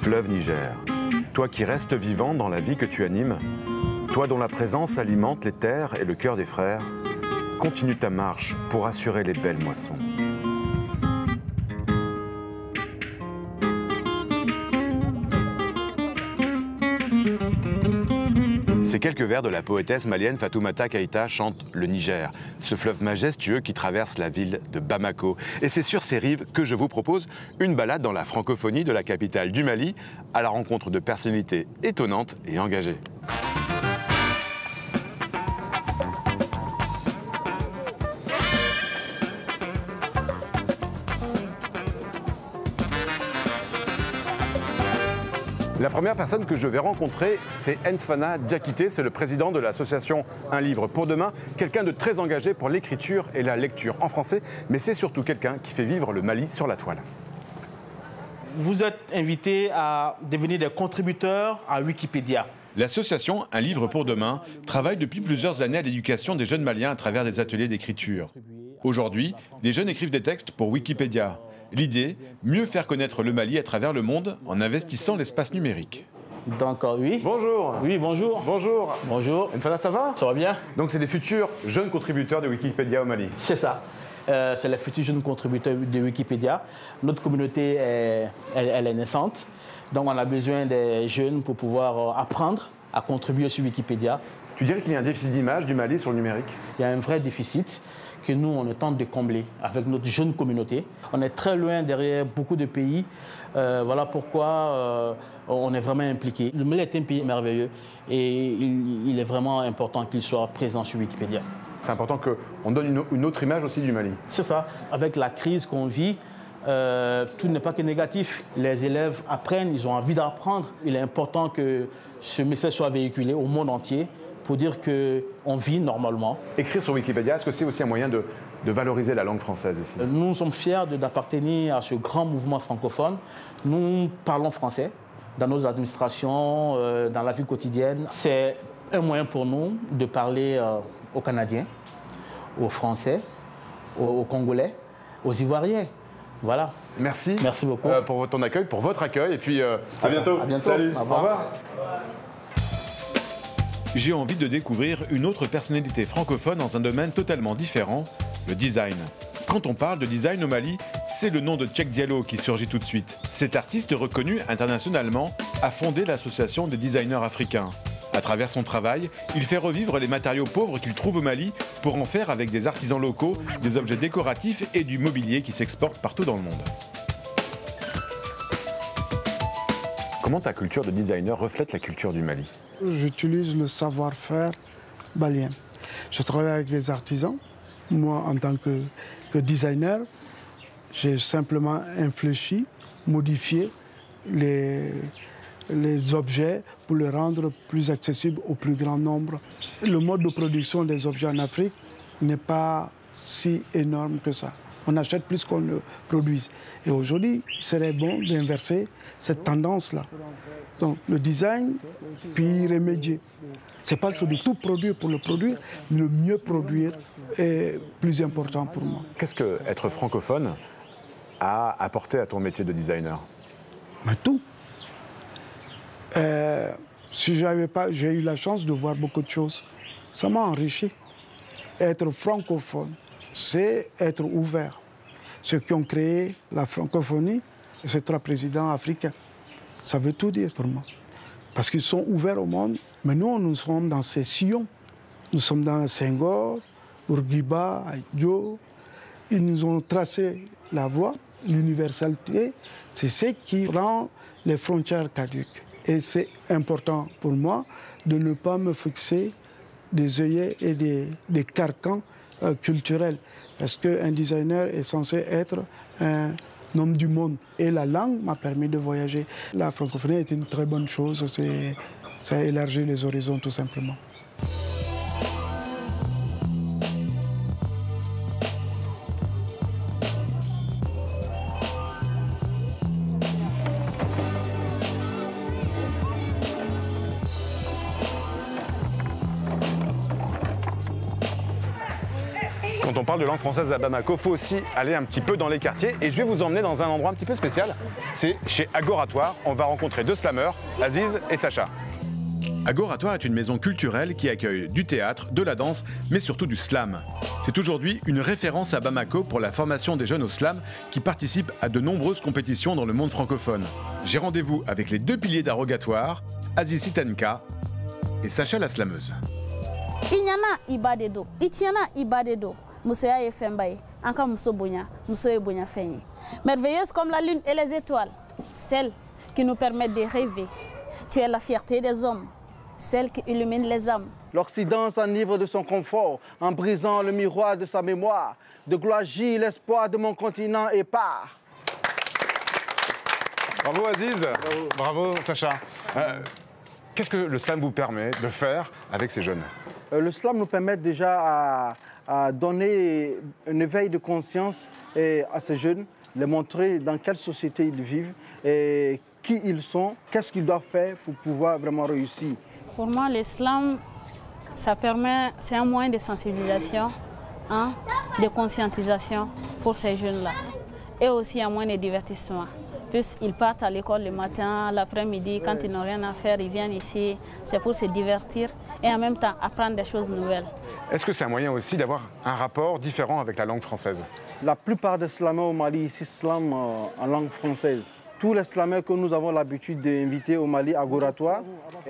Fleuve Niger, toi qui restes vivant dans la vie que tu animes, toi dont la présence alimente les terres et le cœur des frères, continue ta marche pour assurer les belles moissons. Ces quelques vers de la poétesse malienne Fatoumata Keïta chantent le Niger, ce fleuve majestueux qui traverse la ville de Bamako. Et c'est sur ces rives que je vous propose une balade dans la francophonie de la capitale du Mali, à la rencontre de personnalités étonnantes et engagées. La première personne que je vais rencontrer, c'est N'Fana Diakité, c'est le président de l'association Un livre pour demain, quelqu'un de très engagé pour l'écriture et la lecture en français, mais c'est surtout quelqu'un qui fait vivre le Mali sur la toile. Vous êtes invités à devenir des contributeurs à Wikipédia. L'association Un livre pour demain travaille depuis plusieurs années à l'éducation des jeunes Maliens à travers des ateliers d'écriture. Aujourd'hui, les jeunes écrivent des textes pour Wikipédia. L'idée, mieux faire connaître le Mali à travers le monde en investissant l'espace numérique. Donc oui. Bonjour. Oui, bonjour. Bonjour. Bonjour. N'Fana, ça va? Ça va bien? Donc c'est des futurs jeunes contributeurs de Wikipédia au Mali. C'est ça. C'est les futurs jeunes contributeurs de Wikipédia. Notre communauté, elle est naissante. Donc on a besoin des jeunes pour pouvoir apprendre à contribuer sur Wikipédia. Tu dirais qu'il y a un déficit d'image du Mali sur le numérique? Il y a un vrai déficit que nous, on tente de combler avec notre jeune communauté. On est très loin derrière beaucoup de pays. Voilà pourquoi on est vraiment impliqué. Le Mali est un pays merveilleux et il est vraiment important qu'il soit présent sur Wikipédia. C'est important qu'on donne une autre image aussi du Mali. C'est ça. Avec la crise qu'on vit, tout n'est pas que négatif. Les élèves apprennent, ils ont envie d'apprendre. Il est important que ce message soit véhiculé au monde entier pour dire qu'on vit normalement. Écrire sur Wikipédia, est-ce que c'est aussi un moyen de valoriser la langue française ici? Nous sommes fiers d'appartenir à ce grand mouvement francophone. Nous parlons français dans nos administrations, dans la vie quotidienne. C'est un moyen pour nous de parler aux Canadiens, aux Français, aux Congolais, aux Ivoiriens. Voilà. Merci. Merci beaucoup. Pour ton accueil, pour votre accueil. Et puis à bientôt. À bientôt. Salut. Au revoir. J'ai envie de découvrir une autre personnalité francophone dans un domaine totalement différent, le design. Quand on parle de design au Mali, c'est le nom de Tchèque Diallo qui surgit tout de suite. Cet artiste reconnu internationalement a fondé l'association des designers africains. À travers son travail, il fait revivre les matériaux pauvres qu'il trouve au Mali pour en faire avec des artisans locaux, des objets décoratifs et du mobilier qui s'exporte partout dans le monde. Comment ta culture de designer reflète la culture du Mali? J'utilise le savoir-faire malien. Je travaille avec les artisans. Moi, en tant que designer, j'ai simplement infléchi, modifié les objets pour les rendre plus accessibles au plus grand nombre. Le mode de production des objets en Afrique n'est pas si énorme que ça. On achète plus qu'on ne produise. Et aujourd'hui, il serait bon d'inverser cette tendance-là. Donc le design, puis y remédier. Ce n'est pas que de tout produire pour le produire, mais le mieux produire est plus important pour moi. Qu'est-ce que être francophone a apporté à ton métier de designer? Mais tout. Si j'ai eu la chance de voir beaucoup de choses, ça m'a enrichi. Être francophone, c'est être ouvert. Ceux qui ont créé la francophonie, ces 3 présidents africains. Ça veut tout dire pour moi. Parce qu'ils sont ouverts au monde, mais nous sommes dans ces sillons. Nous sommes dans Senghor, Bourguiba, Aïdjo. Ils nous ont tracé la voie, l'universalité. C'est ce qui rend les frontières caduques. Et c'est important pour moi de ne pas me fixer des œillets et des carcans culturels. Parce qu'un designer est censé être un homme du monde. Et la langue m'a permis de voyager. La francophonie est une très bonne chose. Ça élargit les horizons tout simplement. Quand on parle de langue française à Bamako, il faut aussi aller un petit peu dans les quartiers. Et je vais vous emmener dans un endroit un petit peu spécial. C'est chez Agoratoire. On va rencontrer deux slammeurs, Aziz et Sacha. Agoratoire est une maison culturelle qui accueille du théâtre, de la danse, mais surtout du slam. C'est aujourd'hui une référence à Bamako pour la formation des jeunes au slam qui participent à de nombreuses compétitions dans le monde francophone. J'ai rendez-vous avec les deux piliers d'Agoratoire, Aziz Sitenka et Sacha la slameuse. Inyana ibadedo, itiana ibadedo, musoya e fembaye, anka muso bonya, muso e bonya fenye. Merveilleuse comme la lune et les étoiles, celle qui nous permet de rêver. Tu es la fierté des hommes, celle qui illumine les âmes. L'Occident s'enivre de son confort en brisant le miroir de sa mémoire. De gloire gît l'espoir de mon continent épars. Bravo Aziz, bravo Sacha. Qu'est-ce que le slam vous permet de faire avec ces jeunes? Le slam nous permet déjà à donner un éveil de conscience à ces jeunes, les montrer dans quelle société ils vivent et qui ils sont, qu'est-ce qu'ils doivent faire pour pouvoir vraiment réussir. Pour moi, l'islam, c'est un moyen de sensibilisation, hein, de conscientisation pour ces jeunes-là. Et aussi un moyen de divertissement. Puisqu'ils partent à l'école le matin, l'après-midi, quand ils n'ont rien à faire, ils viennent ici. C'est pour se divertir et en même temps apprendre des choses nouvelles. Est-ce que c'est un moyen aussi d'avoir un rapport différent avec la langue française? La plupart des slameurs au Mali ici slament en langue française. Tous les slameurs que nous avons l'habitude d'inviter au Mali Agoratoire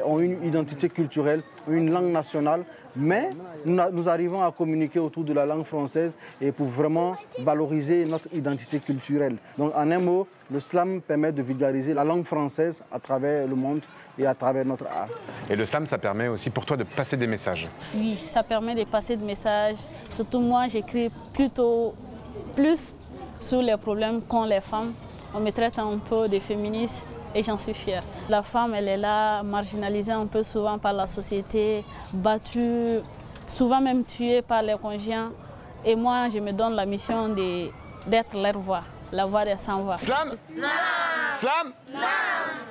ont une identité culturelle, une langue nationale, mais nous arrivons à communiquer autour de la langue française et pour vraiment valoriser notre identité culturelle. Donc en un mot, le slam permet de vulgariser la langue française à travers le monde et à travers notre art. Et le slam, ça permet aussi pour toi de passer des messages? Oui, ça permet de passer des messages. Surtout moi, j'écris plus sur les problèmes qu'ont les femmes. On me traite un peu de féministe et j'en suis fière. La femme, elle est là, marginalisée un peu souvent par la société, battue, souvent même tuée par les conjoints. Et moi, je me donne la mission d'être leur voix, la voix des sans-voix. Slam? Non! Slam? Non!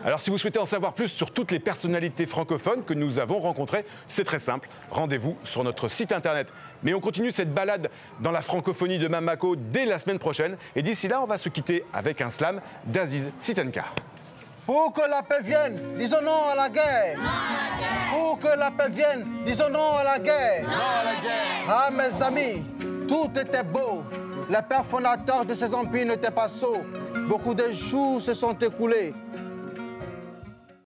Alors si vous souhaitez en savoir plus sur toutes les personnalités francophones que nous avons rencontrées, c'est très simple, rendez-vous sur notre site internet. Mais on continue cette balade dans la francophonie de Bamako dès la semaine prochaine. Et d'ici là, on va se quitter avec un slam d'Aziz Sitenka. Pour que la paix vienne, disons non à la guerre. Non à la guerre. Pour que la paix vienne, disons non à la guerre. Non à la guerre. Ah mes amis, tout était beau. Les pères fondateurs de ces empires n'étaient pas sots. Beaucoup de jours se sont écoulés.